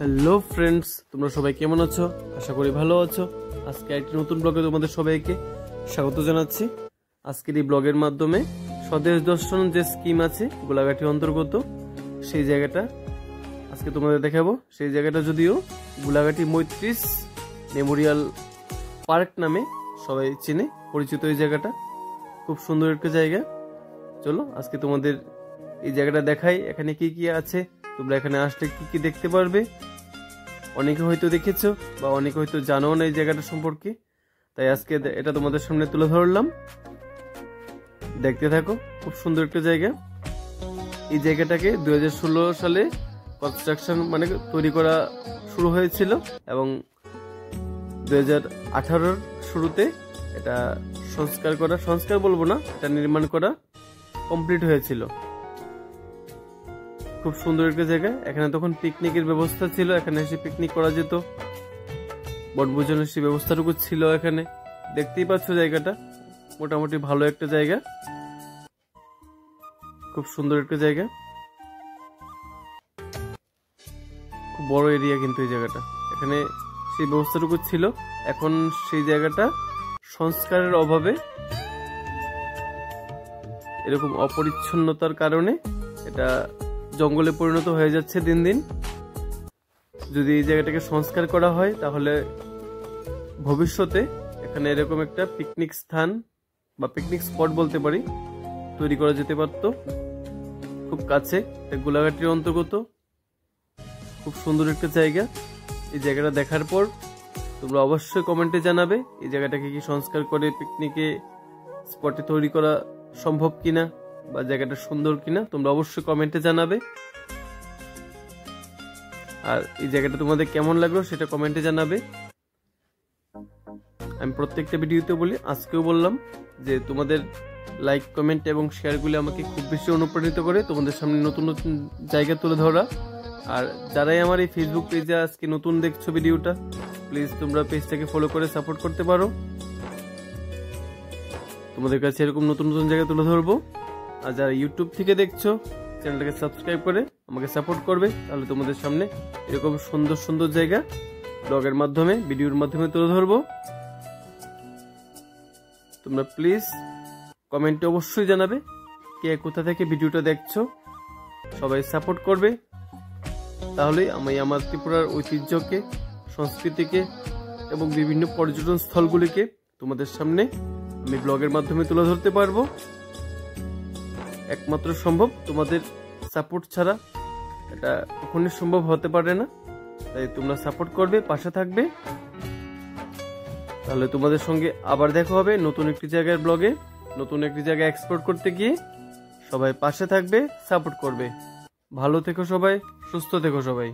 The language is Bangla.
হ্যালো ফ্রেন্ডস, তোমরা সবাই কেমন আছো? আশা করি ভালো আছো। আজকে একটি নতুন ব্লগে তোমাদের সবাইকে স্বাগত জানাচ্ছি। আজকের এই ব্লগের মাধ্যমে স্বদেশ দর্শন যে স্কিম আছে গোলাঘাটি অন্তর্গত, সেই জায়গাটা আজকে তোমাদের দেখাবো। সেই জায়গাটা যদিও গোলাঘাটি মৈত্রী মেমোরিয়াল পার্ক নামে সবাই চেনে, পরিচিত। এই জায়গাটা খুব সুন্দর একটা জায়গা। চলো আজকে তোমাদের এই জায়গাটা দেখাই, এখানে কি কি আছে, তোমরা এখানে আসলে কি কি দেখতে পারবে। অনেকে হয়তো দেখেছো বা অনেকে হয়তো জানো না এই জায়গাটা সম্পর্কে, তাই আজকে এটা তোমাদের সামনে তুলে ধরলাম। দেখতে থাকো, খুব সুন্দর একটা জায়গা। এই জায়গাটাকে 2016 সালে কনস্ট্রাকশন মানে তৈরি করা শুরু হয়েছিল এবং 2018 শুরুতে এটা সংস্কার বলবো না, এটা নির্মাণ করা কমপ্লিট হয়েছিল। খুব সুন্দর একটা জায়গা। এখানে তখন পিকনিকের ব্যবস্থা ছিল, এখানে এসে পিকনিক করা যেত, বনভোজনের সেই ব্যবস্থাটুকু ছিল এখানে। দেখতেই পাচ্ছ জায়গাটা মোটামুটি ভালো একটা জায়গা, খুব সুন্দর একটা জায়গা, খুব বড় এরিয়া কিন্তু এই জায়গাটা। এখানে সেই ব্যবস্থাটুকু ছিল, এখন সেই জায়গাটা সংস্কারের অভাবে, এরকম অপরিচ্ছন্নতার কারণে এটা জঙ্গলে পরিণত হয়ে যাচ্ছে দিন দিন। যদি এই জায়গাটাকে সংস্কার করা হয় তাহলে ভবিষ্যতে এখানে এরকম একটা পিকনিক স্থান বা পিকনিক স্পট বলতে পারি তৈরি করা যেতে পারত। খুব কাছে, গোলাঘাটির অন্তর্গত, খুব সুন্দর একটা জায়গা। এই জায়গাটা দেখার পর তোমরা অবশ্যই কমেন্টে জানাবে এই জায়গাটাকে কি সংস্কার করে পিকনিকে স্পটে তৈরি করা সম্ভব কিনা বা জায়গাটা সুন্দর কিনা, তোমরা অবশ্যই কমেন্টে জানাবে। আর এই জায়গাটা তোমাদের কেমন লাগলো সেটা কমেন্টে জানাবে। আমি প্রত্যেকটা ভিডিওতে বলি, আজকেও বললাম যে তোমাদের লাইক, কমেন্ট এবং শেয়ারগুলি আমাকে খুব বেশি অনুপ্রাণিত করে তোমাদের সামনে নতুন নতুন জায়গা তুলে ধরা। আর যারাই আমার এই ফেসবুক পেজে আজকে নতুন দেখছো ভিডিওটা, প্লিজ তোমরা পেজটাকে ফলো করে সাপোর্ট করতে পারো। তোমাদের কাছে এরকম নতুন নতুন জায়গা তুলে ধরবো। আর যারা ইউটিউব থেকে দেখছো, চ্যানেলটাকে সাবস্ক্রাইব করে আমাকে সাপোর্ট করবে, তাহলে তোমাদের সামনে এরকম সুন্দর সুন্দর জায়গা ব্লগের মাধ্যমে, ভিডিওর মাধ্যমে তুলে ধরবো। তোমরা প্লিজ কমেন্টে অবশ্যই জানাবে কে কোথা থেকে ভিডিওটা দেখছো। সবাই সাপোর্ট করবে, তাহলেই আমি আমার ত্রিপুরার ঐতিহ্যকে, সংস্কৃতিকে এবং বিভিন্ন পর্যটন স্থলগুলিকে তোমাদের সামনে আমি ব্লগের মাধ্যমে তুলে ধরতে পারবো। একমাত্র সম্ভব তোমাদের সাপোর্ট ছাড়া এটা কখনোই সম্ভব হতে পারে না। তাই তোমরা সাপোর্ট করবে, পাশে থাকবে, তাহলে তোমাদের সঙ্গে আবার দেখা হবে নতুন একটি জায়গার ব্লগে, নতুন একটি জায়গা এক্সপ্লোর করতে গিয়ে। সবাই পাশে থাকবে, সাপোর্ট করবে। ভালো থেকো সবাই, সুস্থ থেকো সবাই।